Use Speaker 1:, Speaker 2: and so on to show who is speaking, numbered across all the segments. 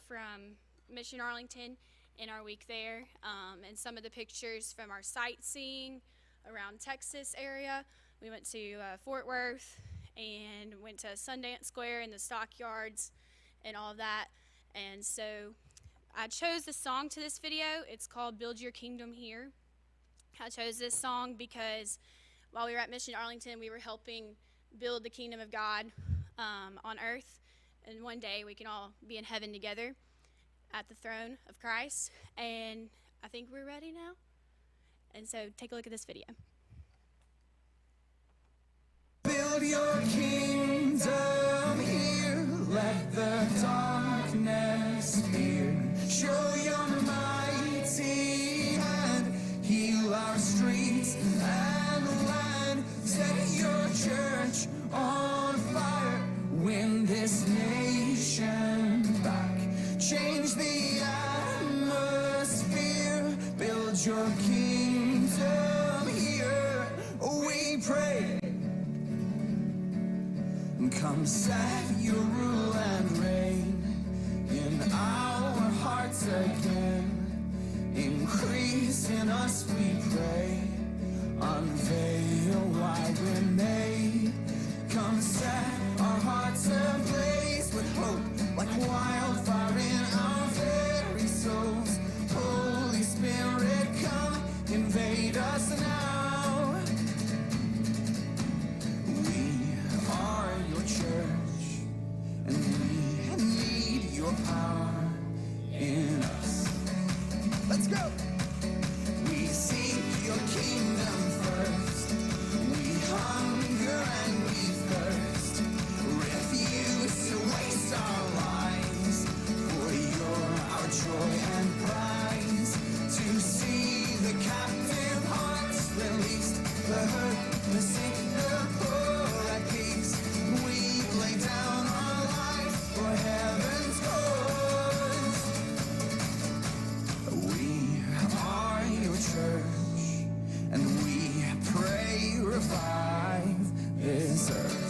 Speaker 1: from Mission Arlington in our week there, and some of the pictures from our sightseeing around Texas area. We went to Fort Worth and went to Sundance Square and the stockyards and all of that. And so I chose the song to this video. It's called Build Your Kingdom Here. I chose this song because while we were at Mission Arlington, we were helping build the kingdom of God on earth. And one day we can all be in heaven together at the throne of Christ. And I think we're ready now. And so take a look at this video.
Speaker 2: Build your kingdom here, let the darkness fear. Show your mighty hand, heal our streets and land. Set your church on fire, win this nation back. Change the atmosphere, build your kingdom here, we pray. Come set your rule and reign in our hearts again. Increase in us, we pray. Unveil why we're made. Come set our hearts ablaze with hope, like wildfire in our very souls. Holy Spirit, come invade us now. Church, and we need your power in us. Let's go! We seek your kingdom first. We hunger and we thirst. Refuse to waste our lives, for you're our joy and prize. To see the captive hearts released, the hurt, the sick, the poor at peace. We lay down our lives for heaven's cause. We are your church, and we pray revive this earth.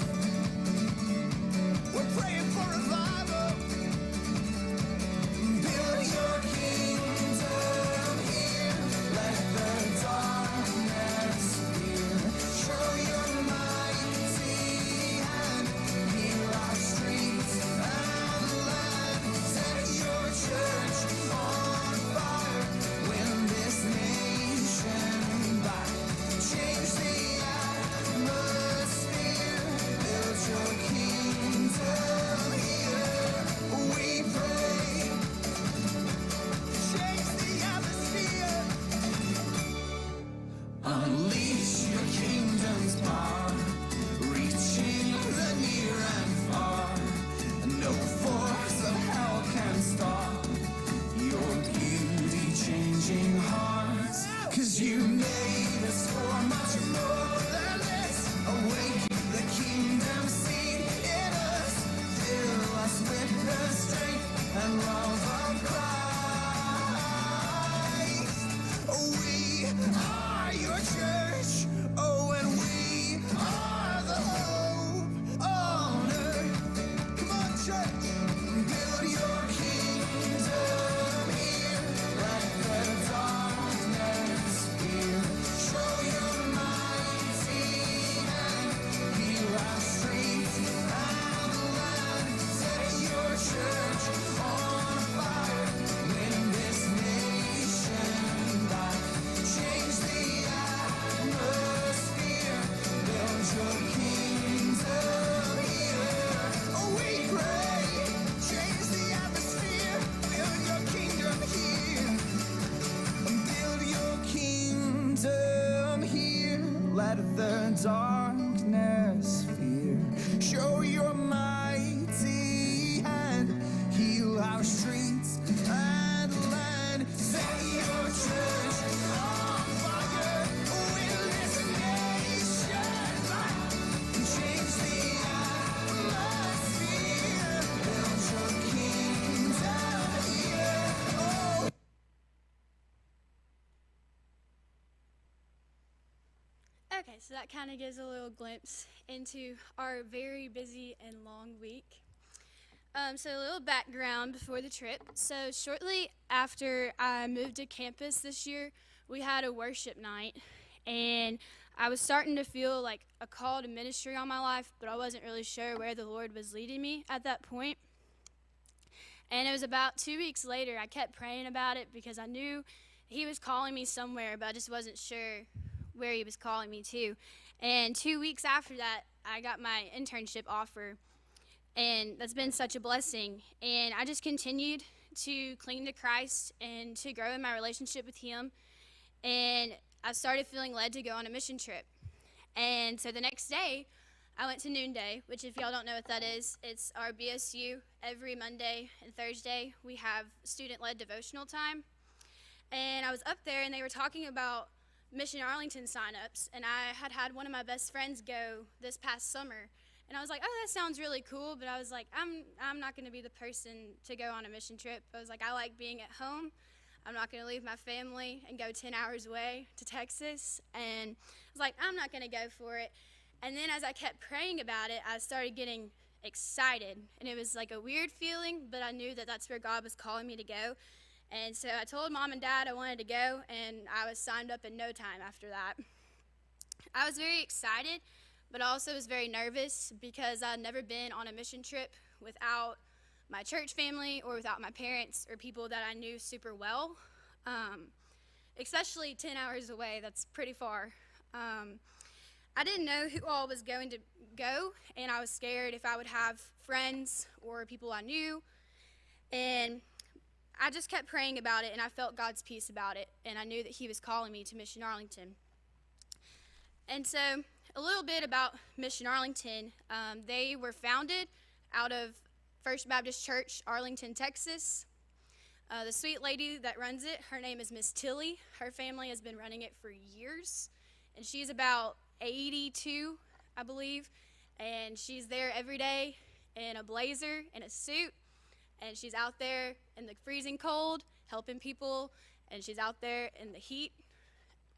Speaker 2: We're praying for revival. Build your kingdom here, let the darkness fear. Show your mighty hand, heal our streets and land. Set your church on fire, win this nation back. Change the atmosphere, build your kingdom here, we pray. Change the atmosphere, unleash your kingdom's power, reaching the near and far. No force of hell can stop your beauty changing hearts. 'Cause you made us for much more than this. Awake the kingdom seed in us. Fill us with the strength and love of Christ. We are your church, oh, and we are the hope on earth. Come on, church, build your kingdom here, let the darkness fear. Show your mighty hand, heal our streets and land. Set your church on fire, win this nation back. Change the atmosphere, build your kingdom here, we pray. Change the atmosphere, build your kingdom here. Build your kingdom here, let the darkness fear. Show your mighty hand, heal our streets and land. Set your church on fire, win this nation back. Change the atmosphere, build your kingdom here, oh.
Speaker 1: Okay, so that kind of gives a little glimpse into our very busy and long week. So a little background before the trip. So shortly after I moved to campus this year, we had a worship night, and I was starting to feel like a call to ministry on my life, but I wasn't really sure where the Lord was leading me at that point. And it was about 2 weeks later, I kept praying about it because I knew He was calling me somewhere, but I just wasn't sure where He was calling me to. And 2 weeks after that, I got my internship offer, and that's been such a blessing. And I just continued to cling to Christ and to grow in my relationship with Him. And I started feeling led to go on a mission trip. And so the next day, I went to Noonday, which if y'all don't know what that is, it's our BSU. Every Monday and Thursday, we have student-led devotional time. And I was up there, and they were talking about Mission Arlington signups, and I had one of my best friends go this past summer. And I was like, oh, that sounds really cool, but I was like, I'm not going to be the person to go on a mission trip. I was like, I like being at home. I'm not going to leave my family and go 10 hours away to Texas. And I was like, I'm not going to go for it. And then as I kept praying about it, I started getting excited. And it was like a weird feeling, but I knew that that's where God was calling me to go. And so I told Mom and Dad I wanted to go, and I was signed up in no time after that. I was very excited, but I also was very nervous because I'd never been on a mission trip without my church family or without my parents or people that I knew super well, especially 10 hours away. That's pretty far. I didn't know who all was going to go, and I was scared if I would have friends or people I knew. And I just kept praying about it, and I felt God's peace about it, and I knew that He was calling me to Mission Arlington. And so a little bit about Mission Arlington. They were founded out of First Baptist Church, Arlington, Texas. The sweet lady that runs it, her name is Miss Tilly. Her family has been running it for years, and she's about 82, I believe, and she's there every day in a blazer and a suit, and she's out there in the freezing cold helping people, and she's out there in the heat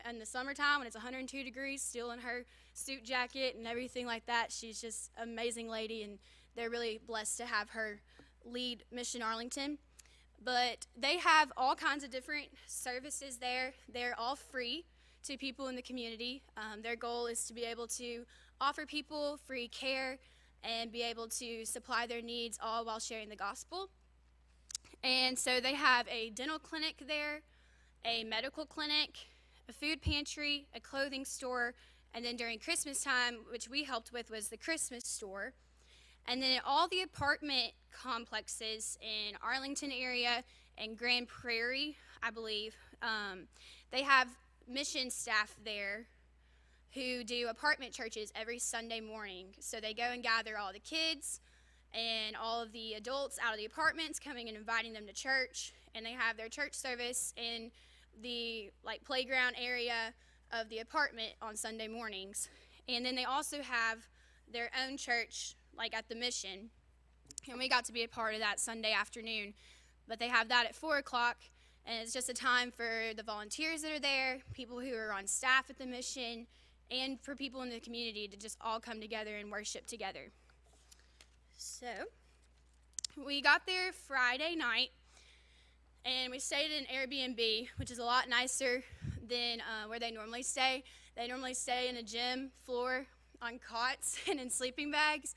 Speaker 1: in the summertime when it's 102 degrees, still in her suit jacket and everything like that. She's just an amazing lady, and they're really blessed to have her lead Mission Arlington. But they have all kinds of different services there. They're all free to people in the community. Their goal is to be able to offer people free care and be able to supply their needs, all while sharing the gospel. And so they have a dental clinic there, a medical clinic, a food pantry, a clothing store, and then during Christmas time, which we helped with, was the Christmas store. And then all the apartment complexes in Arlington area and Grand Prairie, I believe, they have mission staff there who do apartment churches every Sunday morning. So they go and gather all the kids and all of the adults out of the apartments, coming and inviting them to church, and they have their church service in the playground area of the apartment on Sunday mornings. And then they also have their own church at the Mission, and we got to be a part of that Sunday afternoon. But they have that at 4 o'clock, and it's just a time for the volunteers that are there, people who are on staff at the Mission, and for people in the community to just all come together and worship together. So we got there Friday night, and we stayed in an Airbnb, which is a lot nicer than where they normally stay. They normally stay in a gym floor on cots and in sleeping bags.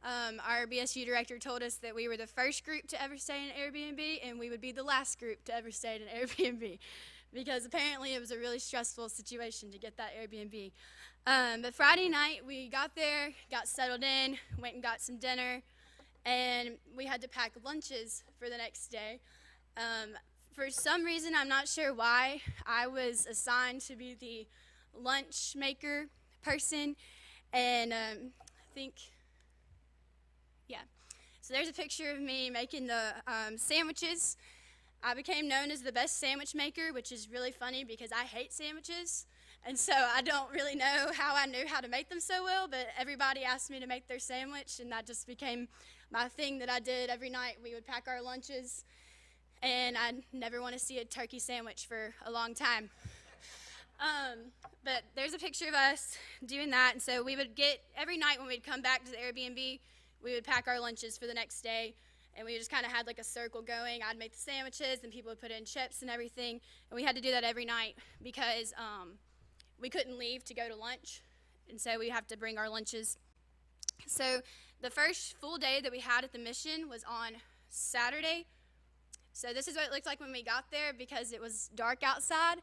Speaker 1: Our BSU director told us that we were the first group to ever stay in an Airbnb, and we would be the last group to ever stay in an Airbnb, because apparently it was a really stressful situation to get that Airbnb. But Friday night, we got there, got settled in, went and got some dinner, and we had to pack lunches for the next day. For some reason, I'm not sure why, I was assigned to be the lunch maker person, and I think, yeah. So there's a picture of me making the sandwiches. I became known as the best sandwich maker, which is really funny because I hate sandwiches. And so I don't really know how I knew how to make them so well, but everybody asked me to make their sandwich, and that just became my thing that I did every night. We would pack our lunches, and I'd never want to see a turkey sandwich for a long time. But there's a picture of us doing that, and so we would get, every night when we'd come back to the Airbnb, we would pack our lunches for the next day, and we just kind of had like a circle going. I'd make the sandwiches, and people would put in chips and everything, and we had to do that every night because we couldn't leave to go to lunch, and so we have to bring our lunches. So the first full day that we had at the mission was on Saturday. So this is what it looked like when we got there because it was dark outside.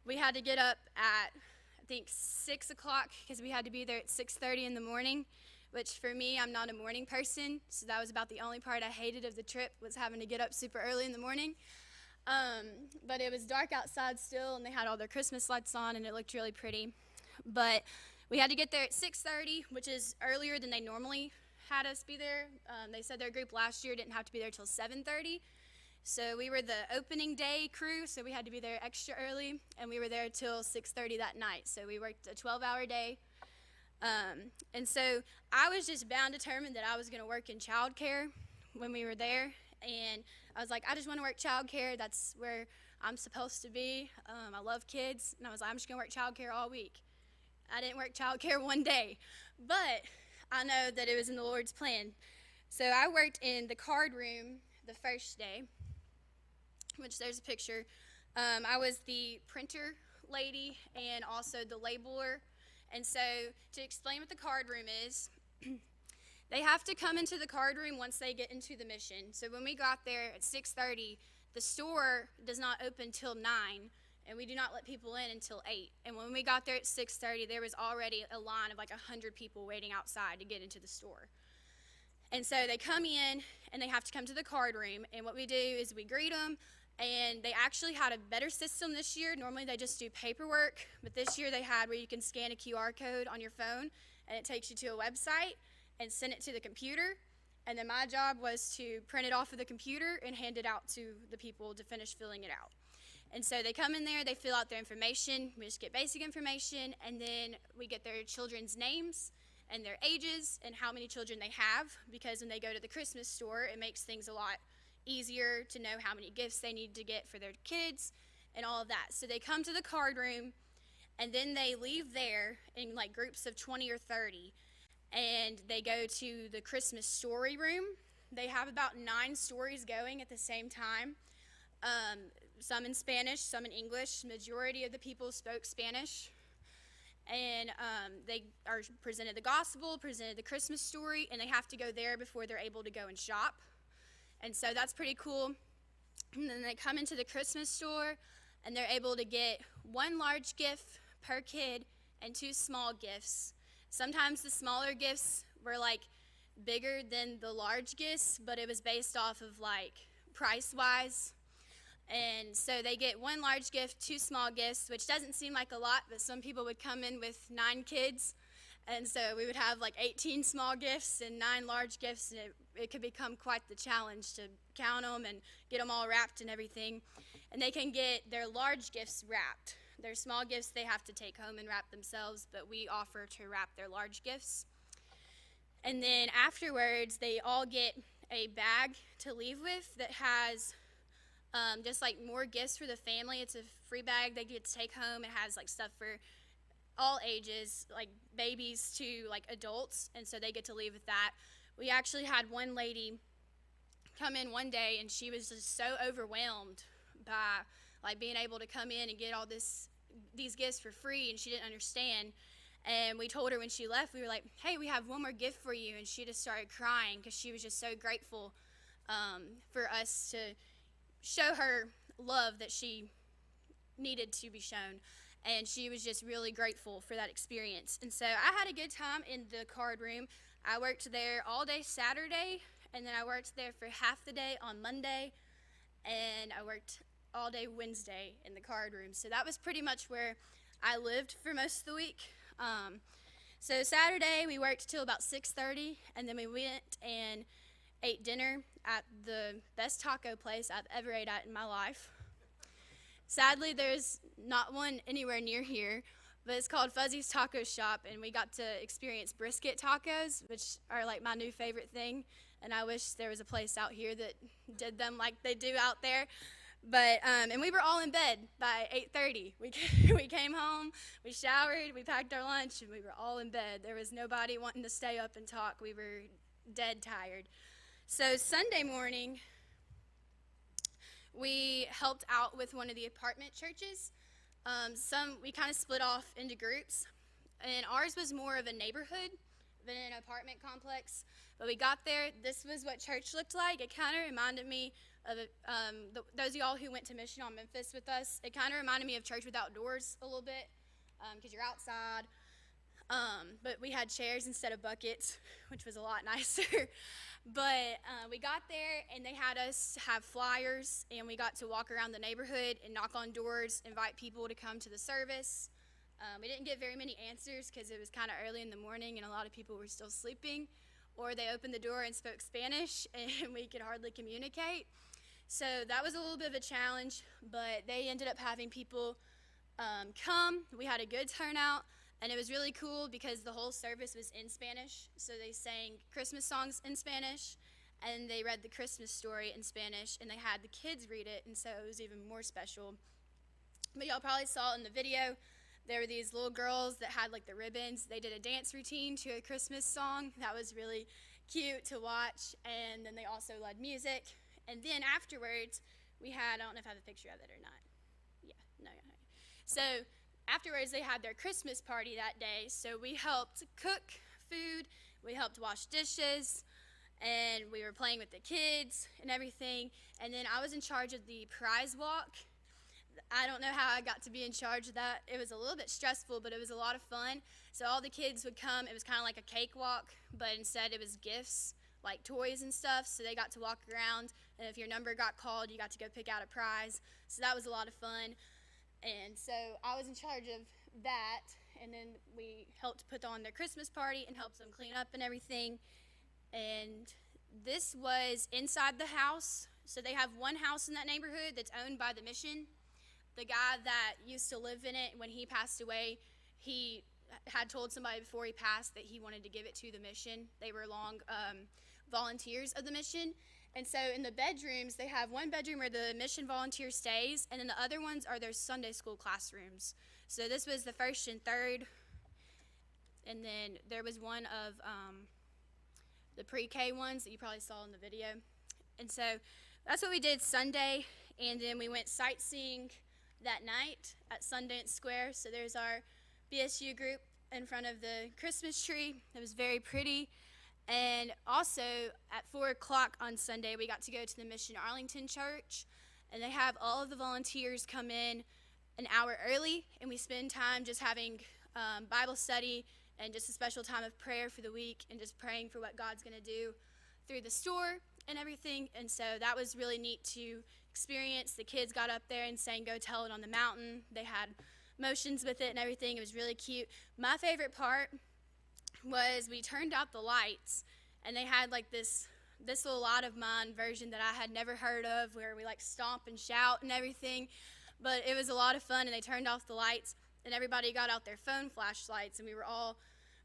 Speaker 1: We had to get up at, I think, 6 o'clock because we had to be there at 6:30 in the morning, which for me, I'm not a morning person, so that was about the only part I hated of the trip was having to get up super early in the morning. But it was dark outside still, and they had all their Christmas lights on, and it looked really pretty. But we had to get there at 6:30, which is earlier than they normally had us be there. They said their group last year didn't have to be there till 7:30. So we were the opening day crew, so we had to be there extra early, and we were there till 6:30 that night. So we worked a 12-hour day. And so I was just bound determined that I was going to work in childcare when we were there. And I was like, I just want to work childcare. That's where I'm supposed to be. I love kids. And I was like, I'm just going to work childcare all week. I didn't work childcare one day, but I know that it was in the Lord's plan. So I worked in the card room the first day, which there's a picture. I was the printer lady and also the labeler. And so to explain what the card room is, they have to come into the card room once they get into the mission. So when we got there at 6:30, the store does not open till 9, and we do not let people in until 8. And when we got there at 6:30, there was already a line of like 100 people waiting outside to get into the store. And so they come in, and they have to come to the card room, and what we do is we greet them. And they actually had a better system this year. Normally they just do paperwork, but this year they had where you can scan a QR code on your phone, and it takes you to a website and send it to the computer. And then my job was to print it off of the computer and hand it out to the people to finish filling it out. And so they come in there, they fill out their information. We just get basic information, and then we get their children's names and their ages and how many children they have, because when they go to the Christmas store, it makes things a lot easier to know how many gifts they need to get for their kids and all of that. So they come to the card room, and then they leave there in like groups of 20 or 30, and they go to the Christmas story room. They have about 9 stories going at the same time, some in Spanish, some in English. Majority of the people spoke Spanish. And they are presented the gospel, presented the Christmas story, and they have to go there before they're able to go and shop. And so that's pretty cool. And then they come into the Christmas store, and they're able to get 1 large gift per kid and 2 small gifts. Sometimes the smaller gifts were like bigger than the large gifts, but it was based off of like price-wise. And so they get 1 large gift, 2 small gifts, which doesn't seem like a lot, but some people would come in with 9 kids. And so we would have like 18 small gifts and 9 large gifts, and it could become quite the challenge to count them and get them all wrapped and everything. And they can get their large gifts wrapped. Their small gifts they have to take home and wrap themselves, but we offer to wrap their large gifts. And then afterwards, they all get a bag to leave with that has just like more gifts for the family. It's a free bag they get to take home. It has like stuff for all ages, like babies to like adults, and so they get to leave with that. We actually had one lady come in one day, and she was just so overwhelmed by like being able to come in and get all these gifts for free, and she didn't understand. And we told her when she left, we were like, hey, we have one more gift for you, and she just started crying because she was just so grateful for us to show her love that she needed to be shown. And she was just really grateful for that experience. And so I had a good time in the card room. I worked there all day Saturday, and then I worked there for half the day on Monday, and I worked all day Wednesday in the card room. So that was pretty much where I lived for most of the week. So Saturday we worked till about 6:30, and then we went and ate dinner at the best taco place I've ever ate at in my life. Sadly, there's not one anywhere near here, but it's called Fuzzy's Taco Shop, and we got to experience brisket tacos, which are like my new favorite thing, and I wish there was a place out here that did them like they do out there. But and we were all in bed by 8:30. We came home, we showered, we packed our lunch, and we were all in bed. There was nobody wanting to stay up and talk. We were dead tired. So Sunday morning, we helped out with one of the apartment churches. We kind of split off into groups, and ours was more of a neighborhood than an apartment complex. But we got there, this was what church looked like. It kind of reminded me of those of y'all who went to Mission on Memphis with us. It kind of reminded me of Church Without Doors a little bit, because you're outside. But we had chairs instead of buckets, which was a lot nicer. But we got there, and they had us have flyers, and we got to walk around the neighborhood and knock on doors, invite people to come to the service. We didn't get very many answers because it was kind of early in the morning, and a lot of people were still sleeping, or they opened the door and spoke Spanish, and we could hardly communicate. So that was a little bit of a challenge, but they ended up having people come. We had a good turnout. And it was really cool because the whole service was in Spanish. So they sang Christmas songs in Spanish, and they read the Christmas story in Spanish, and they had the kids read it, and so it was even more special. But y'all probably saw in the video, there were these little girls that had like the ribbons. They did a dance routine to a Christmas song. That was really cute to watch. And then they also led music. And then afterwards, we had, I don't know if I have a picture of it or not. Yeah, no. So afterwards, they had their Christmas party that day, so we helped cook food, we helped wash dishes, and we were playing with the kids and everything. And then I was in charge of the prize walk. I don't know how I got to be in charge of that. It was a little bit stressful, but it was a lot of fun. So all the kids would come. It was kind of like a cakewalk, but instead it was gifts, like toys and stuff. So they got to walk around, and if your number got called, you got to go pick out a prize. So that was a lot of fun. And so I was in charge of that, and then we helped put on their Christmas party and helped them clean up and everything. And this was inside the house. So they have one house in that neighborhood that's owned by the mission. The guy that used to live in it, when he passed away, he had told somebody before he passed that he wanted to give it to the mission. They were long volunteers of the mission. And so in the bedrooms, they have one bedroom where the mission volunteer stays, and then the other ones are their Sunday school classrooms. So this was the first and third, and then there was one of the pre-K ones that you probably saw in the video. And so that's what we did Sunday, and then we went sightseeing that night at Sundance Square. So there's our BSU group in front of the Christmas tree. It was very pretty. And also at 4 o'clock on Sunday, we got to go to the Mission Arlington Church, and they have all of the volunteers come in an hour early, and we spend time just having Bible study and just a special time of prayer for the week and just praying for what God's going to do through the store and everything. And so that was really neat to experience. The kids got up there and sang Go Tell It on the Mountain. They had motions with it and everything. It was really cute. My favorite part was we turned out the lights, and they had like this little Lot of Mine version that I had never heard of, where we like stomp and shout and everything. But it was a lot of fun, and they turned off the lights, and everybody got out their phone flashlights, and we were all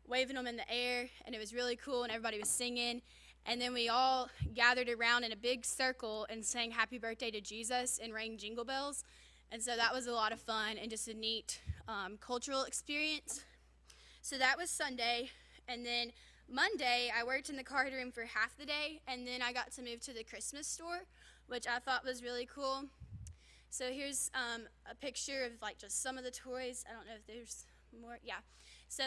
Speaker 1: waving them in the air, and it was really cool, and everybody was singing. And then we all gathered around in a big circle and sang Happy Birthday to Jesus and rang jingle bells. And so that was a lot of fun and just a neat cultural experience. So that was Sunday. And then Monday, I worked in the card room for half the day, and then I got to move to the Christmas store, which I thought was really cool. So here's a picture of like just some of the toys. I don't know if there's more. Yeah. So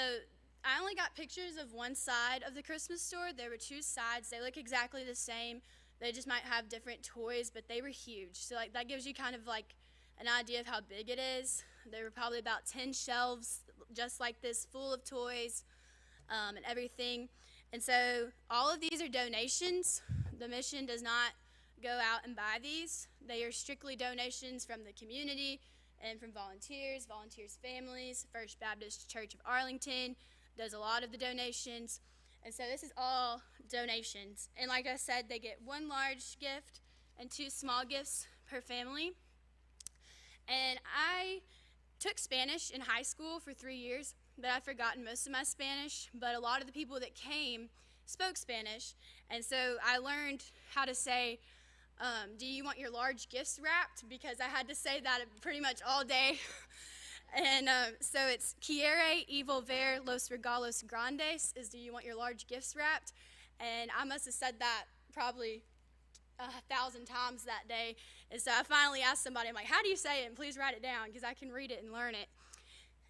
Speaker 1: I only got pictures of one side of the Christmas store. There were two sides. They look exactly the same. They just might have different toys, but they were huge. So like that gives you kind of like an idea of how big it is. There were probably about 10 shelves just like this, full of toys and everything. And so all of these are donations. The mission does not go out and buy these. They are strictly donations from the community and from volunteers, families. First Baptist Church of Arlington does a lot of the donations. And so this is all donations. And like I said, they get one large gift and two small gifts per family. And I took Spanish in high school for 3 years, but I've forgotten most of my Spanish. But a lot of the people that came spoke Spanish, and so I learned how to say, do you want your large gifts wrapped? Because I had to say that pretty much all day. And so it's quiere y volver los regalos grandes, is do you want your large gifts wrapped? And I must have said that probably 1,000 times that day. And so I finally asked somebody, I'm like, how do you say it? And please write it down because I can read it and learn it.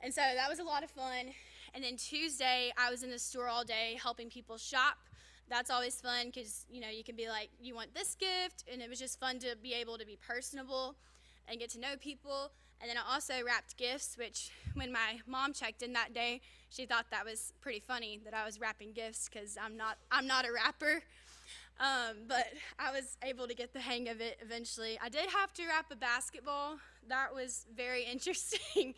Speaker 1: And so that was a lot of fun. And then Tuesday, I was in the store all day helping people shop. That's always fun because, you know, you can be like, you want this gift? And it was just fun to be able to be personable and get to know people. And then I also wrapped gifts, which when my mom checked in that day, she thought that was pretty funny that I was wrapping gifts because I'm not a wrapper. But I was able to get the hang of it eventually. I did have to wrap a basketball. That was very interesting.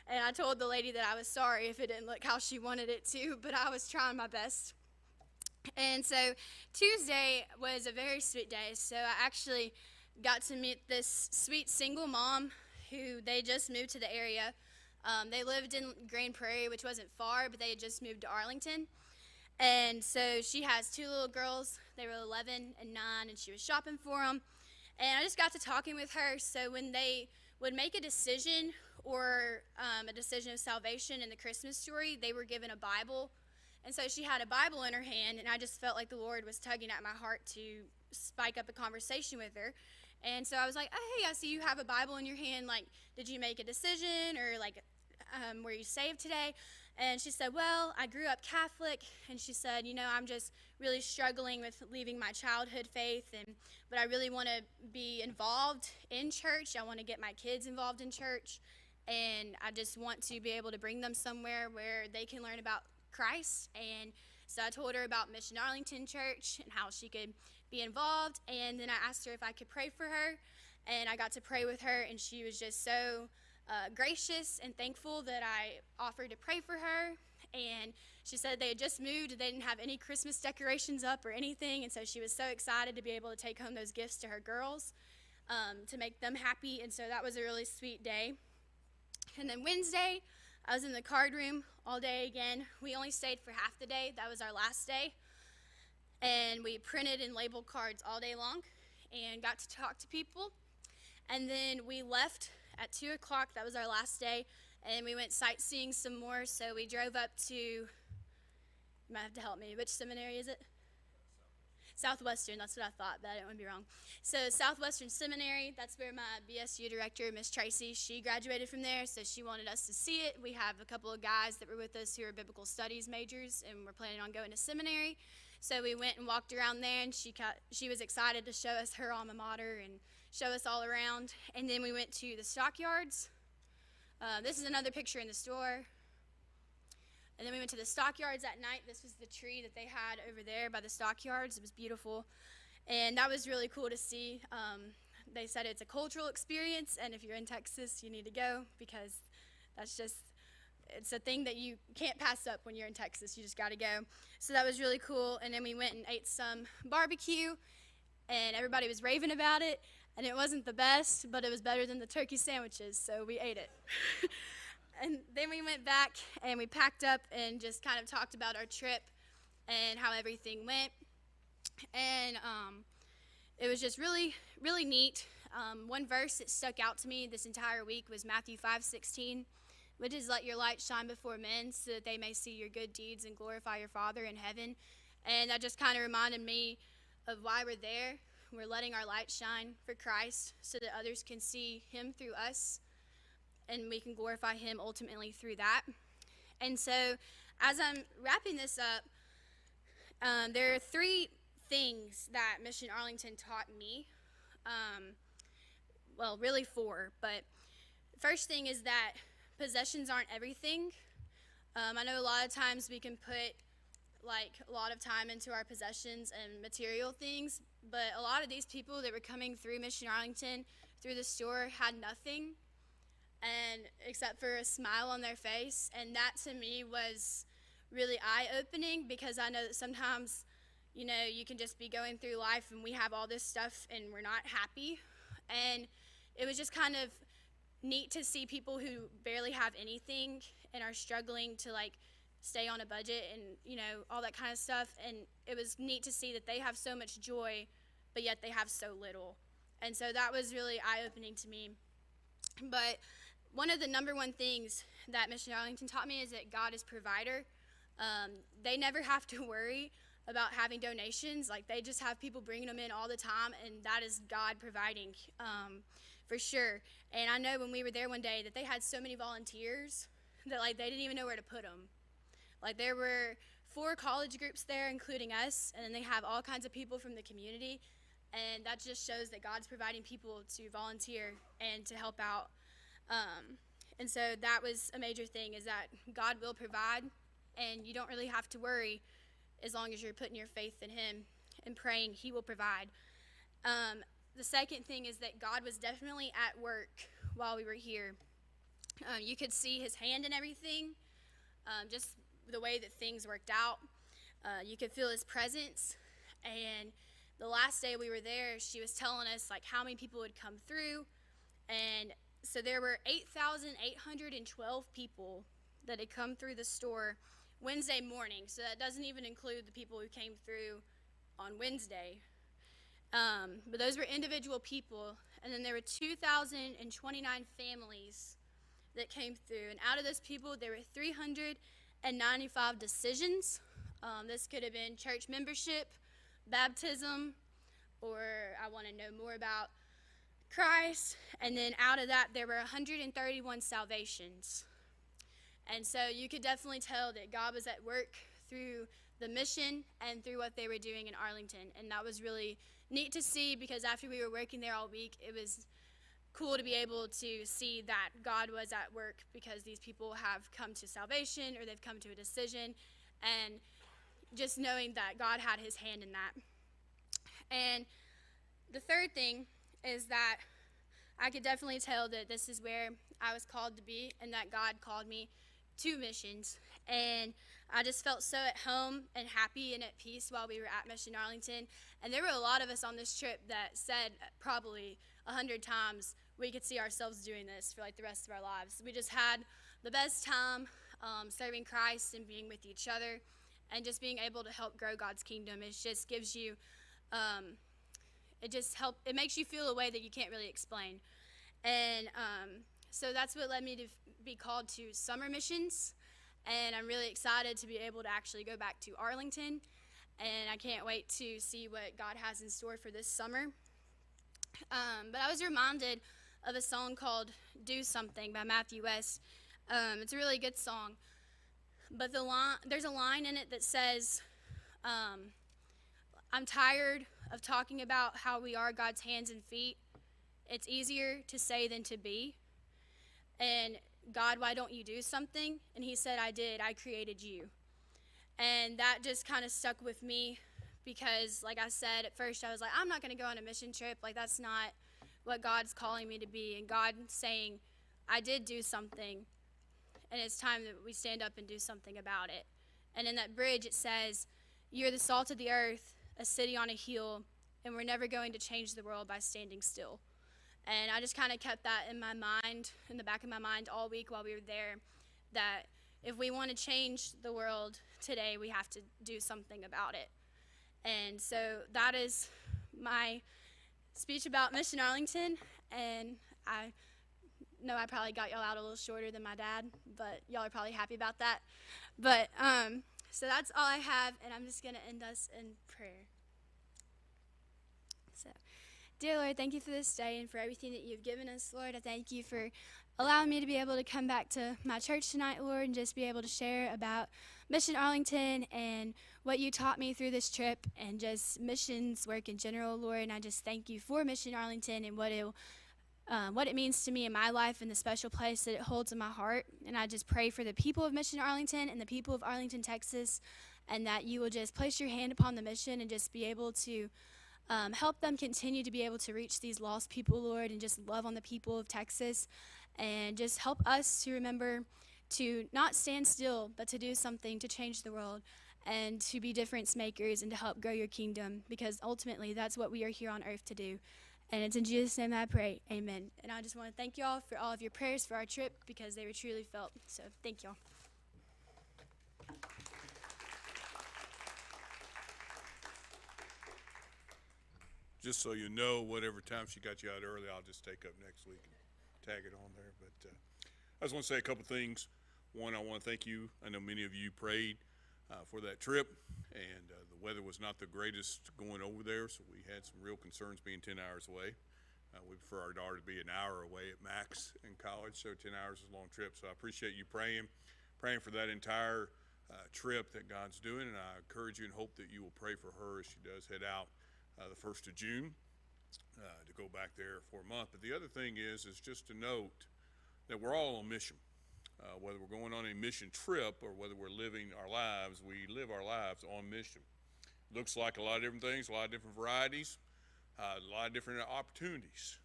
Speaker 1: And I told the lady that I was sorry if it didn't look how she wanted it to, but I was trying my best. And so Tuesday was a very sweet day. So I actually got to meet this sweet single mom who they just moved to the area. They lived in Grand Prairie, which wasn't far, but they had just moved to Arlington. And so she has two little girls. They were 11 and 9, and she was shopping for them. And I just got to talking with her. So when they would make a decision or a decision of salvation in the Christmas story, they were given a Bible. And so she had a Bible in her hand, and I just felt like the Lord was tugging at my heart to spike up a conversation with her. And so I was like, oh, hey, I see you have a Bible in your hand. Like, did you make a decision or, like, were you saved today? And she said, well, I grew up Catholic. And she said, you know, I'm just really struggling with leaving my childhood faith. But I really want to be involved in church. I want to get my kids involved in church. And I just want to be able to bring them somewhere where they can learn about Christ. And so I told her about Mission Arlington Church and how she could be involved. And then I asked her if I could pray for her. And I got to pray with her. And she was just so gracious and thankful that I offered to pray for her. And she said they had just moved. They didn't have any Christmas decorations up or anything. And so she was so excited to be able to take home those gifts to her girls to make them happy. And so that was a really sweet day. And then Wednesday, I was in the card room all day again. We only stayed for half the day. That was our last day. And we printed and labeled cards all day long and got to talk to people. And then we left at 2 o'clock. That was our last day. And we went sightseeing some more. So we drove up to, you might have to help me. Which seminary is it? Southwestern. That's what I thought, but I didn't want to be wrong. So Southwestern Seminary, that's where my BSU director, Miss Tracy, she graduated from there, so she wanted us to see it. We have a couple of guys that were with us who are biblical studies majors, and we're planning on going to seminary. So we went and walked around there, and she was excited to show us her alma mater and show us all around. And then we went to the stockyards. This is another picture in the store. And then we went to the stockyards at night. This was the tree that they had over there by the stockyards. It was beautiful. And that was really cool to see. They said it's a cultural experience, and if you're in Texas, you need to go because it's a thing that you can't pass up when you're in Texas. You just got to go. So that was really cool. And then we went and ate some barbecue, and everybody was raving about it. And it wasn't the best, but it was better than the turkey sandwiches, so we ate it. And then we went back and we packed up and just kind of talked about our trip and how everything went. And it was just really, really neat. One verse that stuck out to me this entire week was Matthew 5:16, which is, let your light shine before men so that they may see your good deeds and glorify your Father in heaven. And that just kind of reminded me of why we're there. We're letting our light shine for Christ so that others can see him through us, and we can glorify him ultimately through that. And so as I'm wrapping this up, there are 3 things that Mission Arlington taught me. Well, really 4, but first thing is that possessions aren't everything. I know a lot of times we can put like a lot of time into our possessions and material things, but a lot of these people that were coming through Mission Arlington, through the store, had nothing, and except for a smile on their face. And that to me was really eye-opening, because I know that sometimes, you know, you can just be going through life and we have all this stuff and we're not happy. And it was just kind of neat to see people who barely have anything and are struggling to like stay on a budget and, you know, all that kind of stuff. And it was neat to see that they have so much joy, but yet they have so little. And so that was really eye-opening to me. But one of the number one things that Mission Arlington taught me is that God is provider. They never have to worry about having donations. Like, they just have people bringing them in all the time, and that is God providing, for sure. And I know when we were there one day that they had so many volunteers that, like, they didn't even know where to put them. Like, there were 4 college groups there, including us, and then they have all kinds of people from the community, and that just shows that God's providing people to volunteer and to help out. And so that was a major thing, is that God will provide, and you don't really have to worry as long as you're putting your faith in him and praying. He will provide. The second thing is that God was definitely at work while we were here. You could see his hand in everything, just the way that things worked out. You could feel his presence. And the last day we were there, she was telling us like how many people would come through. And so there were 8,812 people that had come through the store Wednesday morning. So that doesn't even include the people who came through on Wednesday. But those were individual people. And then there were 2,029 families that came through. And out of those people, there were 395 decisions. This could have been church membership, baptism, or I want to know more about Christ. And then out of that, there were 131 salvations. And so you could definitely tell that God was at work through the mission and through what they were doing in Arlington. And that was really neat to see, because after we were working there all week, it was cool to be able to see that God was at work, because these people have come to salvation or they've come to a decision, and just knowing that God had his hand in that. And the third thing is that I could definitely tell that this is where I was called to be, and that God called me to missions. And I just felt so at home and happy and at peace while we were at Mission Arlington. And there were a lot of us on this trip that said probably 100 times we could see ourselves doing this for like the rest of our lives. We just had the best time serving Christ and being with each other, and just being able to help grow God's kingdom. It just gives you, it makes you feel a way that you can't really explain. And so that's what led me to be called to summer missions. And I'm really excited to be able to actually go back to Arlington. And I can't wait to see what God has in store for this summer. But I was reminded of a song called Do Something by Matthew West. It's a really good song. But there's a line in it that says, I'm tired of talking about how we are God's hands and feet. It's easier to say than to be. And God, why don't you do something? And he said, I did. I created you. And that just kind of stuck with me, because like I said, at first I was like, I'm not going to go on a mission trip. Like, that's not what God's calling me to be. And God saying, I did do something, and it's time that we stand up and do something about it. And in that bridge it says, you're the salt of the earth, a city on a hill, and we're never going to change the world by standing still. And I just kind of kept that in my mind, in the back of my mind all week while we were there, that if we want to change the world today, we have to do something about it. And so that is my speech about Mission Arlington. And I know I probably got y'all out a little shorter than my dad, but y'all are probably happy about that. But so that's all I have, and I'm just going to end us in prayer. So, dear Lord, thank you for this day and for everything that you've given us, Lord. I thank you for allowing me to be able to come back to my church tonight, Lord, and just be able to share about Mission Arlington and what you taught me through this trip, and just missions work in general, Lord. And I just thank you for Mission Arlington and what it means to me in my life and the special place that it holds in my heart. And I just pray for the people of Mission Arlington and the people of Arlington, Texas, and that you will just place your hand upon the mission and just be able to help them continue to be able to reach these lost people, Lord, and just love on the people of Texas, and just help us to remember to not stand still, but to do something to change the world and to be difference makers and to help grow your kingdom, because ultimately that's what we are here on earth to do. And it's in Jesus' name that I pray, amen. And I just want to thank y'all for all of your prayers for our trip, because they were truly felt. So thank y'all.
Speaker 3: Just so you know, whatever time she got you out early, I'll just take up next week and tag it on there. But I just want to say a couple things. One, I want to thank you. I know many of you prayed for that trip, and the weather was not the greatest going over there, so we had some real concerns being 10 hours away. We prefer our daughter to be an hour away at max in college, so 10 hours is a long trip. So I appreciate you praying for that entire trip that God's doing, and I encourage you and hope that you will pray for her as she does head out the 1st of June to go back there for a month. But the other thing is just to note that we're all on mission. Whether we're going on a mission trip or whether we're living our lives, we live our lives on mission. Looks like a lot of different things, a lot of different varieties, a lot of different opportunities.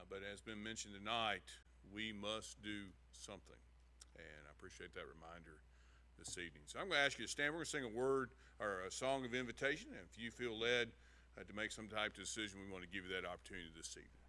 Speaker 3: But as been mentioned tonight, we must do something. And I appreciate that reminder this evening. So I'm going to ask you to stand. We're going to sing a word or a song of invitation. And if you feel led to make some type of decision, we want to give you that opportunity this evening.